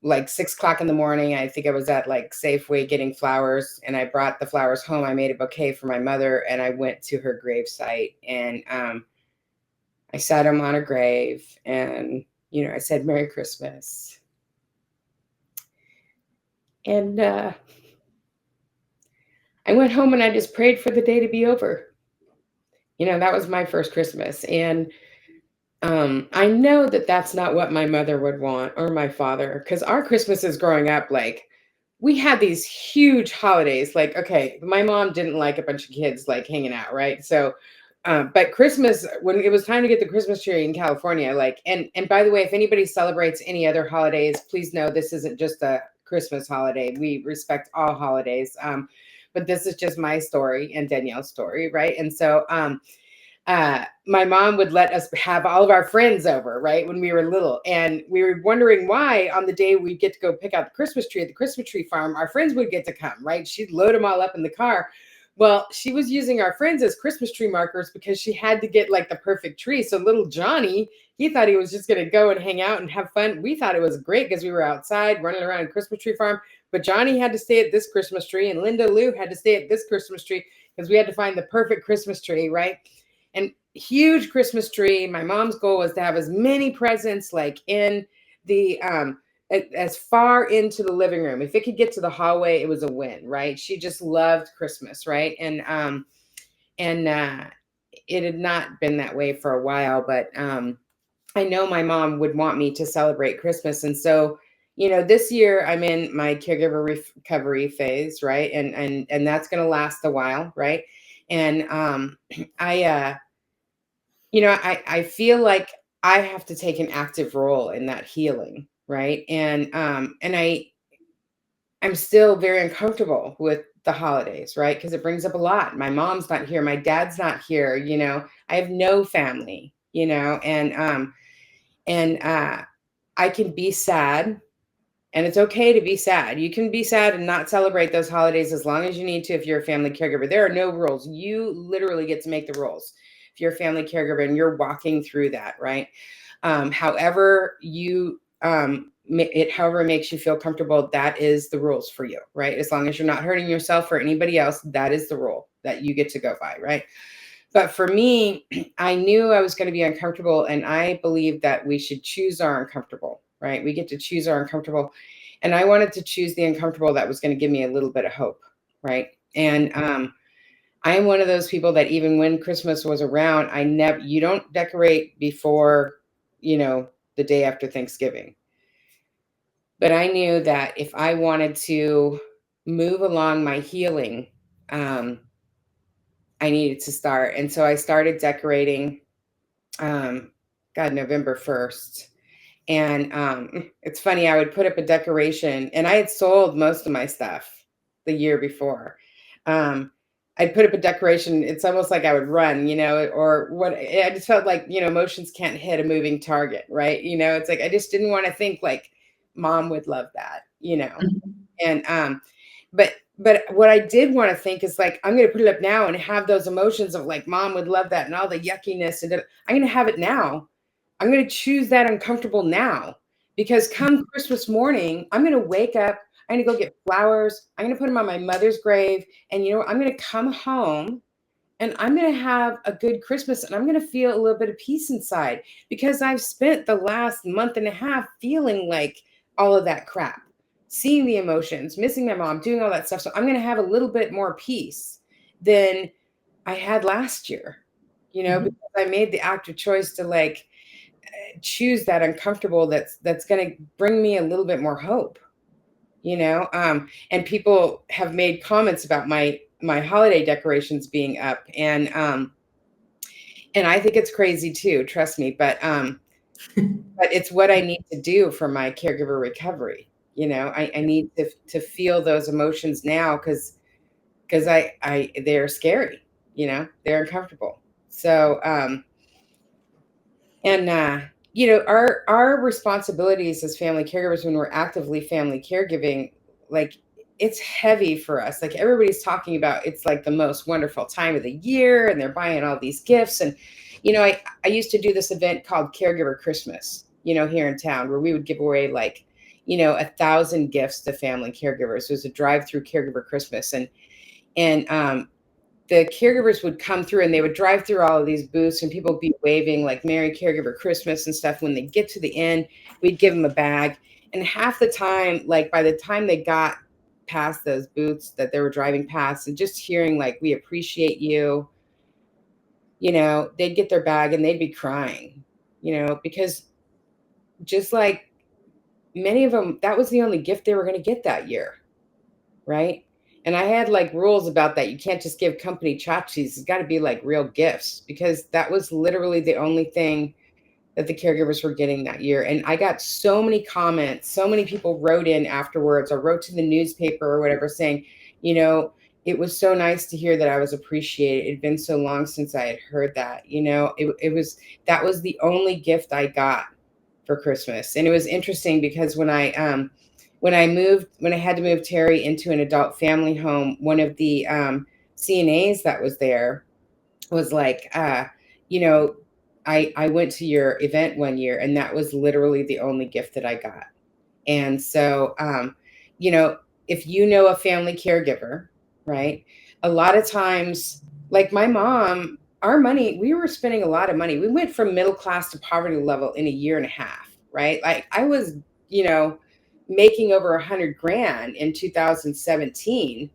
like 6 o'clock in the morning, I think I was at like Safeway getting flowers, and I brought the flowers home. I made a bouquet for my mother and I went to her gravesite, and I sat him on a grave and, I said, Merry Christmas. And I went home and I just prayed for the day to be over. That was my first Christmas. And I know that that's not what my mother would want, or my father, because our Christmases growing up, like we had these huge holidays. Like, okay, my mom didn't like a bunch of kids like hanging out, right? So but Christmas, when it was time to get the Christmas tree in California, like, and by the way, if anybody celebrates any other holidays, please know this isn't just a Christmas holiday. We respect all holidays. But this is just my story and Danielle's story, right? And so my mom would let us have all of our friends over, right, when we were little. And we were wondering why on the day we get to go pick out the Christmas tree at the Christmas tree farm, our friends would get to come, right? She'd load them all up in the car. Well, she was using our friends as Christmas tree markers because she had to get like the perfect tree. So little Johnny, he thought he was just going to go and hang out and have fun. We thought it was great because we were outside running around a Christmas tree farm. But Johnny had to stay at this Christmas tree, and Linda Lou had to stay at this Christmas tree because we had to find the perfect Christmas tree, right? And huge Christmas tree. My mom's goal was to have as many presents like in the as far into the living room. If it could get to the hallway, it was a win, right? She just loved Christmas, right? And it had not been that way for a while, but I know my mom would want me to celebrate Christmas. And so, this year I'm in my caregiver recovery phase, right? And that's going to last a while, right? And I I feel like I have to take an active role in that healing, right? And I'm still very uncomfortable with the holidays, right? Because it brings up a lot. My mom's not here, my dad's not here, I have no family, and I can be sad. And it's okay to be sad. You can be sad and not celebrate those holidays as long as you need to if you're a family caregiver. There are no rules. You literally get to make the rules if you're a family caregiver and you're walking through that, right? However it makes you feel comfortable, that is the rules for you, right? As long as you're not hurting yourself or anybody else, that is the rule that you get to go by, right? But for me, I knew I was going to be uncomfortable, and I believe that we should choose our uncomfortable, right? We get to choose our uncomfortable. And I wanted to choose the uncomfortable that was going to give me a little bit of hope, right? And I am one of those people that even when Christmas was around, you don't decorate before, the day after Thanksgiving. But I knew that if I wanted to move along my healing, I needed to start. And so I started decorating, November 1st. And it's funny, I would put up a decoration, and I had sold most of my stuff the year before. I'd put up a decoration. It's almost like I would run, or what. I just felt like, emotions can't hit a moving target, right? It's like I just didn't want to think like mom would love that, and but what I did want to think is like, I'm going to put it up now and have those emotions of like mom would love that and all the yuckiness, and I'm going to have it now. I'm going to choose that uncomfortable now, because come Christmas morning, I'm going to wake up. I'm going to go get flowers. I'm going to put them on my mother's grave. And, I'm going to come home and I'm going to have a good Christmas, and I'm going to feel a little bit of peace inside, because I've spent the last month and a half feeling like all of that crap, seeing the emotions, missing my mom, doing all that stuff. So I'm going to have a little bit more peace than I had last year, because I made the active choice to like choose that uncomfortable that's going to bring me a little bit more hope, and people have made comments about my holiday decorations being up, and I think it's crazy too, trust me, but it's what I need to do for my caregiver recovery. I need to feel those emotions now, because they're scary, they're uncomfortable. So our responsibilities as family caregivers when we're actively family caregiving, like, it's heavy for us. Like, everybody's talking about it's like the most wonderful time of the year, and they're buying all these gifts. And I used to do this event called Caregiver Christmas, here in town, where we would give away like 1,000 gifts to family caregivers. It was a drive-through Caregiver Christmas, and the caregivers would come through and they would drive through all of these booths, and people would be waving like Merry Caregiver Christmas and stuff. When they get to the end, we'd give them a bag. And half the time, like by the time they got past those booths that they were driving past, and just hearing like, we appreciate you, they'd get their bag and they'd be crying, because just like many of them, that was the only gift they were going to get that year. Right. And I had like rules about that. You can't just give company tchotchkes. It's got to be like real gifts, because that was literally the only thing that the caregivers were getting that year. And I got so many comments. So many people wrote in afterwards, or wrote to the newspaper or whatever, saying, it was so nice to hear that I was appreciated. It'd been so long since I had heard that. That was the only gift I got for Christmas. And it was interesting, because when I had to move Terry into an adult family home, one of the CNAs that was there was like, I went to your event one year, and that was literally the only gift that I got. And so, if you know a family caregiver, right, a lot of times, like my mom, we were spending a lot of money. We went from middle class to poverty level in a year and a half, right? Like I was, making over 100 grand in 2017.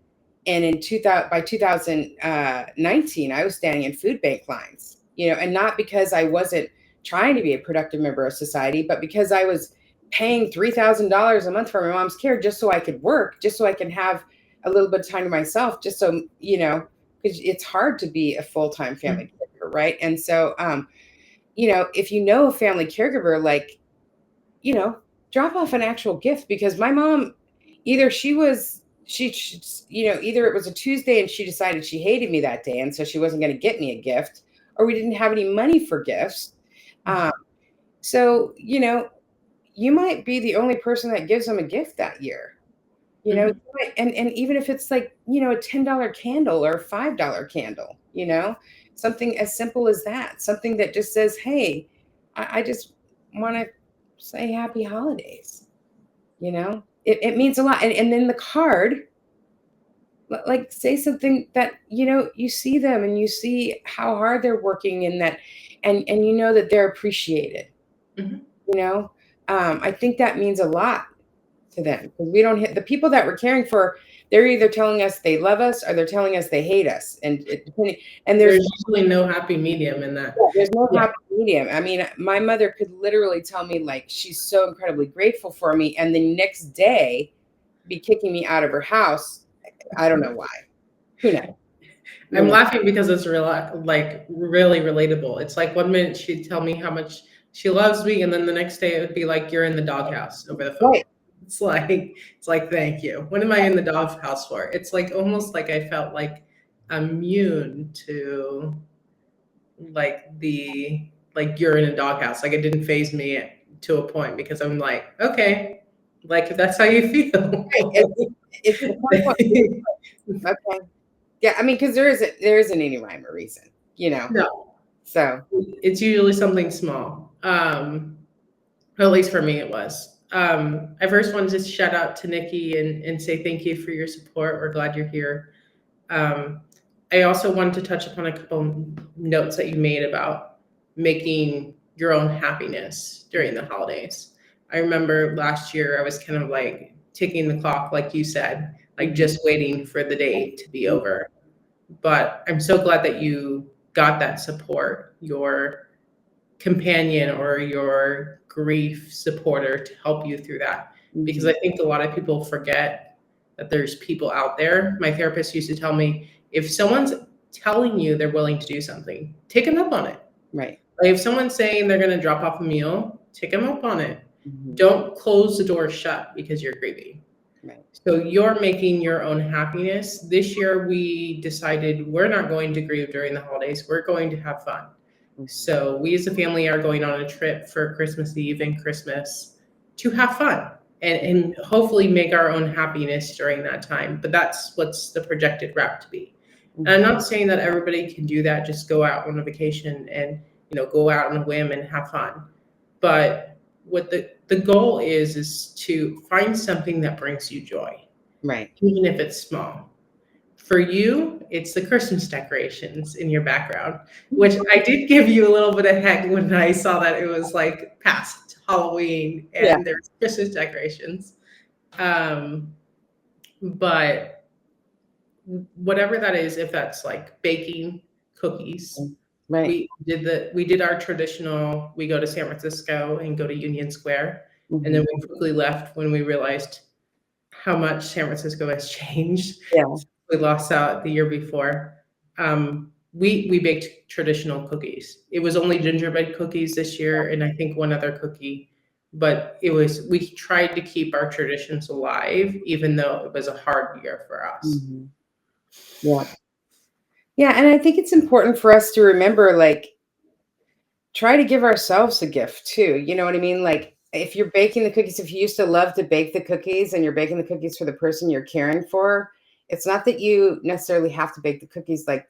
And by 2019, I was standing in food bank lines, and not because I wasn't trying to be a productive member of society, but because I was paying $3,000 a month for my mom's care, just so I could work, just so I can have a little bit of time to myself, just so, because it's hard to be a full-time family caregiver, right? And so, if you know a family caregiver, like, drop off an actual gift, because my mom, either either it was a Tuesday and she decided she hated me that day, and so she wasn't going to get me a gift, or we didn't have any money for gifts. Um, so, you might be the only person that gives them a gift that year, Mhm. and even if it's like, a $10 candle or a $5 candle, something as simple as that, something that just says, hey, I just want to say happy holidays. It means a lot. And then the card, like, say something that, you see them and you see how hard they're working, and that, and that they're appreciated, Mhm. you know. I think that means a lot to them, because we don't hit the people that we're caring for. They're either telling us they love us, or they're telling us they hate us, and there's There's usually no happy medium in that. yeah, there's no Yeah. happy medium. I mean, my mother could literally tell me, like, she's so incredibly grateful for me, and the next day be kicking me out of her house. I don't know why. Who knows? You I'm know? laughing because it's like really relatable. It's like one minute she'd tell me how much she loves me, and then the next day it would be like you're in the doghouse over the phone. Right. It's like thank you. What am I in the doghouse for? It's like almost like I felt like immune to like you're in a doghouse. Like it didn't phase me to a point because I'm like, okay, like if that's how you Right. feel. It's the point okay. Yeah, I mean, because there isn't any rhyme or reason, you know. No, So it's usually something small. At least for me, it was. I first wanted to shout out to Nikki and say thank you for your support. We're glad you're here. Um, I also wanted to touch upon a couple notes that you made about making your own happiness during the holidays. I remember last year I was kind of like ticking the clock, like you said, like just waiting for the day to be over. But I'm so glad that you got that support, your companion or your grief supporter to help you through that. Because mhm, I think a lot of people forget that there's people out there. My therapist used to tell me if someone's telling you they're willing to do something, take them up on it. right. Like if someone's saying they're going to drop off a meal, take them up on it. Mhm, Don't close the door shut because you're grieving. right. So you're making your own happiness. This year, we decided we're not going to grieve during the holidays. We're going to have fun. Mhm, So we as a family are going on a trip for Christmas Eve and Christmas to have fun and hopefully make our own happiness during that time. But that's what's the projected route to be. And I'm mhm, not saying that everybody can do that, just go out on a vacation and go out on a whim and have fun. But what the goal is to find something that brings you joy, right. even if it's small. For you, it's the Christmas decorations in your background, which I did give you a little bit of heck when I saw that it was like past Halloween Yeah. and there's Christmas decorations. Um, but whatever that is, if that's like baking cookies, Right. we did our traditional, we go to San Francisco and go to Union Square, and then Mhm, we quickly left when we realized how much San Francisco has changed. yeah. We lost out the year before. We baked traditional cookies. It was only gingerbread cookies this year, and I think one other cookie. But we tried to keep our traditions alive, even though it was a hard year for us. Mhm, yeah. Yeah, and I think it's important for us to remember, like, try to give ourselves a gift too. You know what I mean? Like, if you're baking the cookies, if you used to love to bake the cookies and you're baking the cookies for the person you're caring for, it's not that you necessarily have to bake the cookies. Like,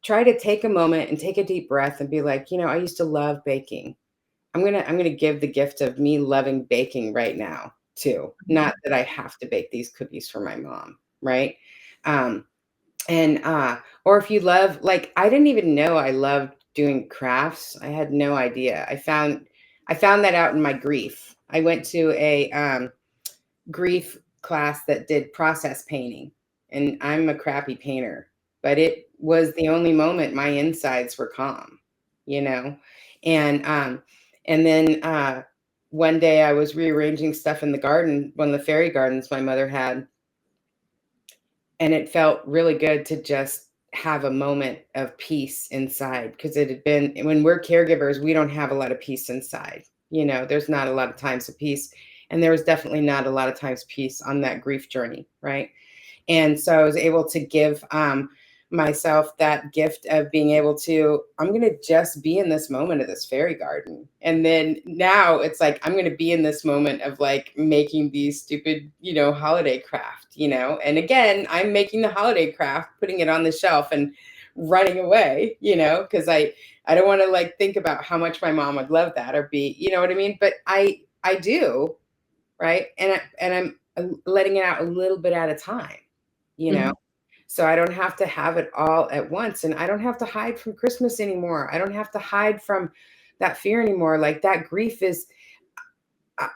try to take a moment and take a deep breath and be like, I used to love baking. I'm gonna give the gift of me loving baking right now too. Not that I have to bake these cookies for my mom, right? Um, and or if you love, like, I didn't even know I loved doing crafts. I had no idea. I found that out in my grief. I went to a grief class that did process painting, and I'm a crappy painter, but it was the only moment my insides were calm, you know. And then one day I was rearranging stuff in the garden, one of the fairy gardens my mother had, and it felt really good to just have a moment of peace inside, because it had been, when we're caregivers, we don't have a lot of peace inside. There's not a lot of times of peace. And there was definitely not a lot of times peace on that grief journey, right? And so I was able to give myself that gift of being able to, I'm going to just be in this moment of this fairy garden. And then now it's like, I'm going to be in this moment of like making these stupid, holiday craft, and again, I'm making the holiday craft, putting it on the shelf and running away, because I don't want to like think about how much my mom would love that or be, you know what I mean? But I do, right? And I'm letting it out a little bit at a time, Mhm. so I don't have to have it all at once. And I don't have to hide from Christmas anymore. I don't have to hide from that fear anymore. Like that grief is,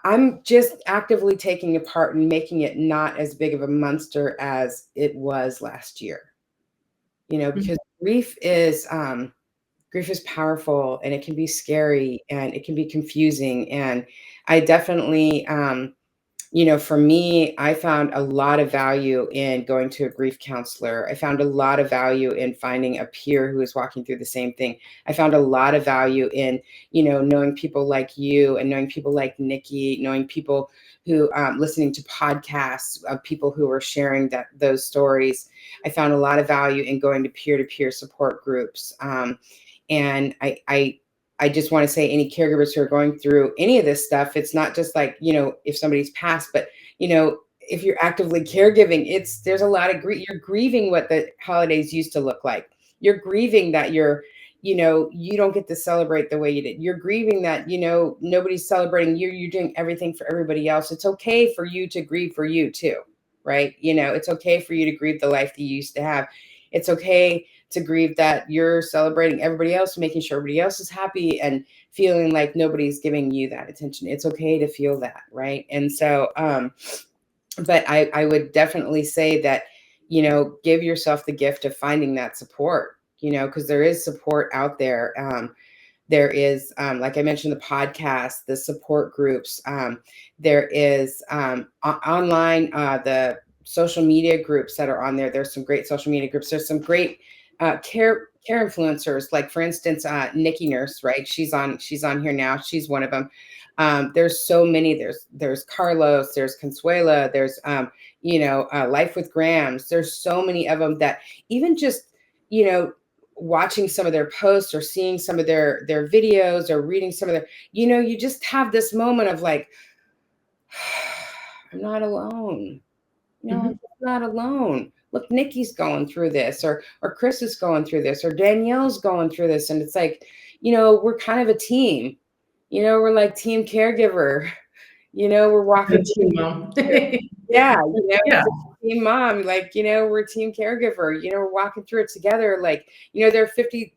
I'm just actively taking it apart and making it not as big of a monster as it was last year, because grief is powerful, and it can be scary, and it can be confusing. And I definitely, for me, I found a lot of value in going to a grief counselor. I found a lot of value in finding a peer who is walking through the same thing. I found a lot of value in, knowing people like you and knowing people like Nikki, knowing people who, listening to podcasts of people who are sharing those stories. I found a lot of value in going to peer-to-peer support groups. And I just want to say, any caregivers who are going through any of this stuff, it's not just like, if somebody's passed, but, if you're actively caregiving, there's a lot of you're grieving what the holidays used to look like. You're grieving that you don't get to celebrate the way you did. You're grieving that, nobody's celebrating you. You're doing everything for everybody else. It's okay for you to grieve for you too, right? It's okay for you to grieve the life that you used to have. It's okay to grieve that you're celebrating everybody else, making sure everybody else is happy and feeling like nobody's giving you that attention. It's okay to feel that, right? And so, but I would definitely say that, give yourself the gift of finding that support, because there is support out there. There is, like I mentioned, the podcast, the support groups. There is online, the social media groups that are on there. There's some great social media groups. There's some great care influencers, like for instance, Nikki Nurse, right? She's on here now. She's one of them. There's so many. There's Carlos. There's Consuela. There's Life with Grams. There's so many of them that even just watching some of their posts or seeing some of their videos or reading some of their, you just have this moment of like, I'm not alone. I'm not alone. Look, Nikki's going through this, or Chris is going through this, or Danielle's going through this. And it's like, we're kind of a team. We're like team caregiver. We're walking. Team mom. Yeah, Yeah. team mom, like, we're team caregiver, we're walking through it together. Like, there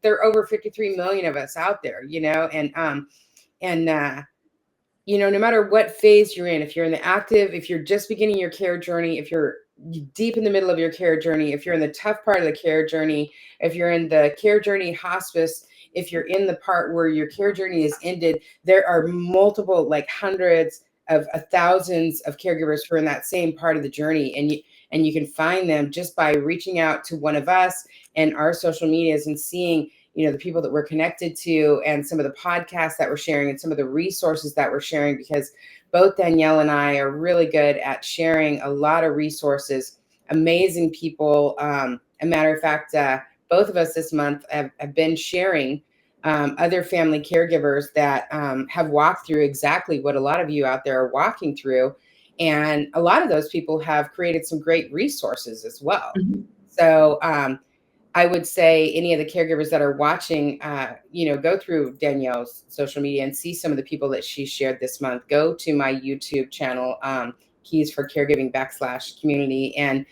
are over 53 million of us out there, and no matter what phase you're in, if you're in the active, if you're just beginning your care journey, if you're deep in the middle of your care journey, if you're in the tough part of the care journey, if you're in the care journey hospice, if you're in the part where your care journey is ended, there are multiple, like hundreds of thousands of caregivers who are in that same part of the journey. And you can find them just by reaching out to one of us and our social medias and seeing the people that we're connected to and some of the podcasts that we're sharing and some of the resources that we're sharing, because both Danielle and I are really good at sharing a lot of resources, amazing people. A matter of fact, both of us this month have been sharing other family caregivers that have walked through exactly what a lot of you out there are walking through. And a lot of those people have created some great resources as well. So I would say any of the caregivers that are watching, go through Danielle's social media and see some of the people that she shared this month. Go to my YouTube channel, Keys for Caregiving /community, and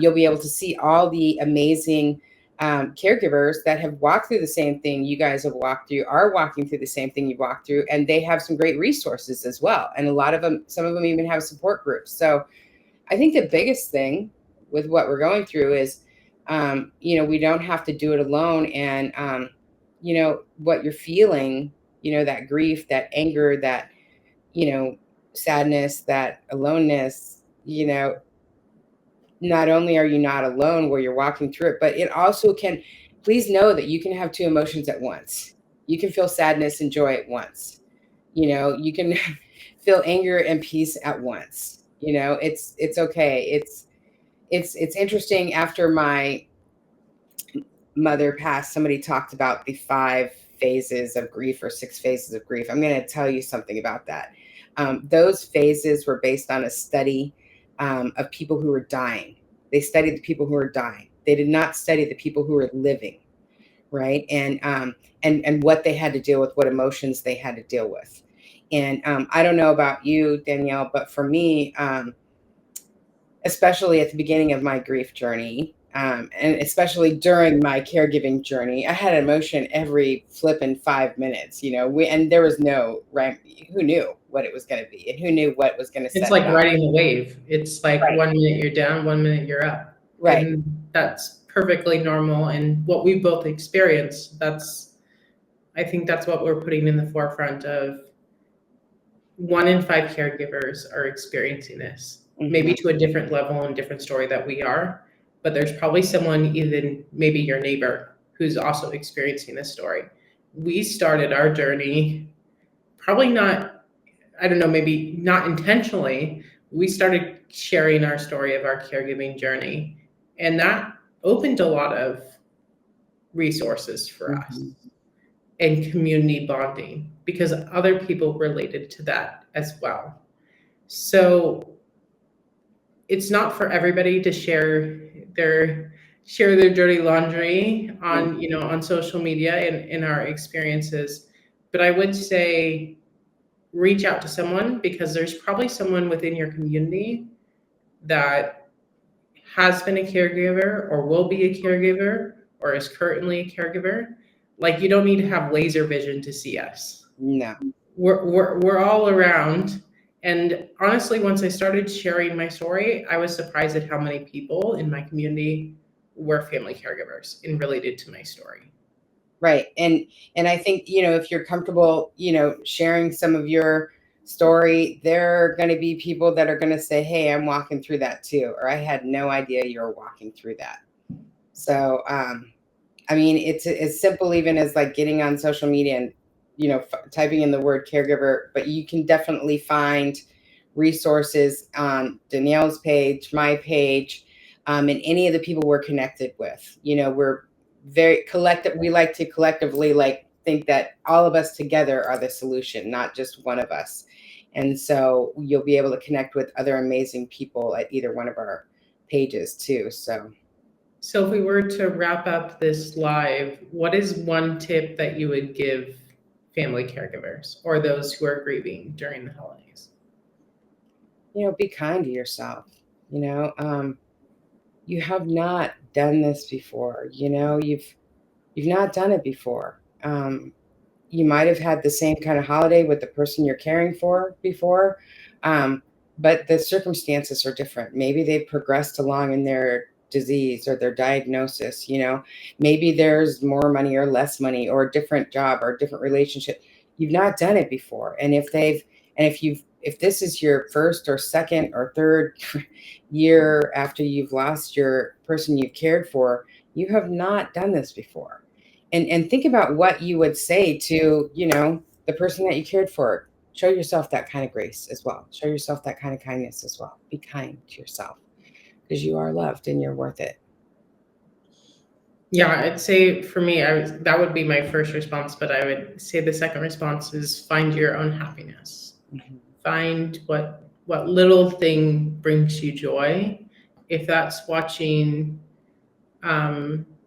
you'll be able to see all the amazing caregivers that have walked through the same thing you guys have walked through, are walking through the same thing you've walked through, and they have some great resources as well. And a lot of them, some of them even have support groups. So I think the biggest thing with what we're going through is, we don't have to do it alone. And, what you're feeling, that grief, that anger, that, sadness, that aloneness, not only are you not alone where you're walking through it, but it also please know that you can have two emotions at once. You can feel sadness and joy at once. You can feel anger and peace at once. It's okay. It's interesting. After my mother passed, somebody talked about the 5 phases of grief or 6 phases of grief. I'm going to tell you something about that. Those phases were based on a study of people who were dying. They studied the people who were dying. They did not study the people who were living, right? And what they had to deal with, what emotions they had to deal with. And I don't know about you, Danielle, but for me, especially at the beginning of my grief journey, and especially during my caregiving journey, I had emotion every flipping 5 minutes. And there was no right. Who knew what it was going to be, and who knew what was going to It's set like it off? riding the wave. It's like Right. 1 minute you're down, 1 minute you're up. Right. And that's perfectly normal. And what we both experience, I think that's what we're putting in the forefront of. 1 in 5 caregivers are experiencing this, maybe to a different level and different story that we are, but there's probably someone, even maybe your neighbor, who's also experiencing this story. We started our journey probably not, I don't know, maybe not intentionally. We started sharing our story of our caregiving journey, and that opened a lot of resources for us and community bonding because other people related to that as well. So it's not for everybody to share their dirty laundry on social media and in our experiences, but I would say reach out to someone because there's probably someone within your community that has been a caregiver or will be a caregiver or is currently a caregiver. Like, you don't need to have laser vision to see us. No. We're all around. And honestly, once I started sharing my story, I was surprised at how many people in my community were family caregivers and related to my story. Right. And I think, if you're comfortable, sharing some of your story, there are going to be people that are going to say, hey, I'm walking through that too, or I had no idea you were walking through that. So, I mean, it's as simple even as like getting on social media and, typing in the word caregiver, but you can definitely find resources on Danielle's page, my page, and any of the people we're connected with. We're very collective. We like to collectively think that all of us together are the solution, not just one of us. And so you'll be able to connect with other amazing people at either one of our pages too. So if we were to wrap up this live, what is one tip that you would give family caregivers or those who are grieving during the holidays? Be kind to yourself. You have not done this before. You've not done it before. You might have had the same kind of holiday with the person you're caring for before, but the circumstances are different. Maybe they've progressed along in their disease or their diagnosis. Maybe there's more money or less money or a different job or a different relationship. You've not done it before, and if this is your first or second or third year after you've lost your person you've cared for, you have not done this before. And think about what you would say to, the person that you cared for. Show yourself that kind of grace as well. Show yourself that kind of kindness as well. Be kind to yourself because you are loved and you're worth it. Yeah, I'd say for me, that would be my first response, but I would say the second response is find your own happiness. Find what little thing brings you joy. If that's watching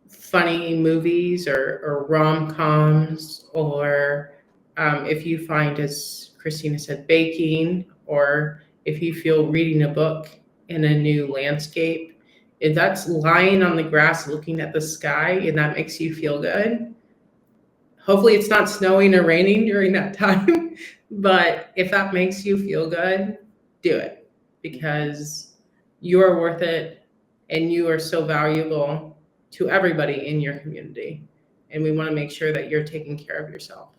funny movies or rom-coms, or if you find, as Christina said, baking, or if you feel reading a book in a new landscape, if that's lying on the grass looking at the sky and that makes you feel good, hopefully it's not snowing or raining during that time, but if that makes you feel good, do it because you are worth it and you are so valuable to everybody in your community. And we want to make sure that you're taking care of yourself.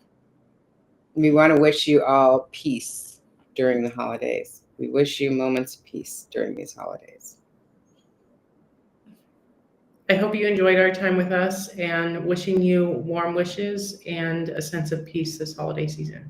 We want to wish you all peace during the holidays. We wish you moments of peace during these holidays. I hope you enjoyed our time with us and wishing you warm wishes and a sense of peace this holiday season.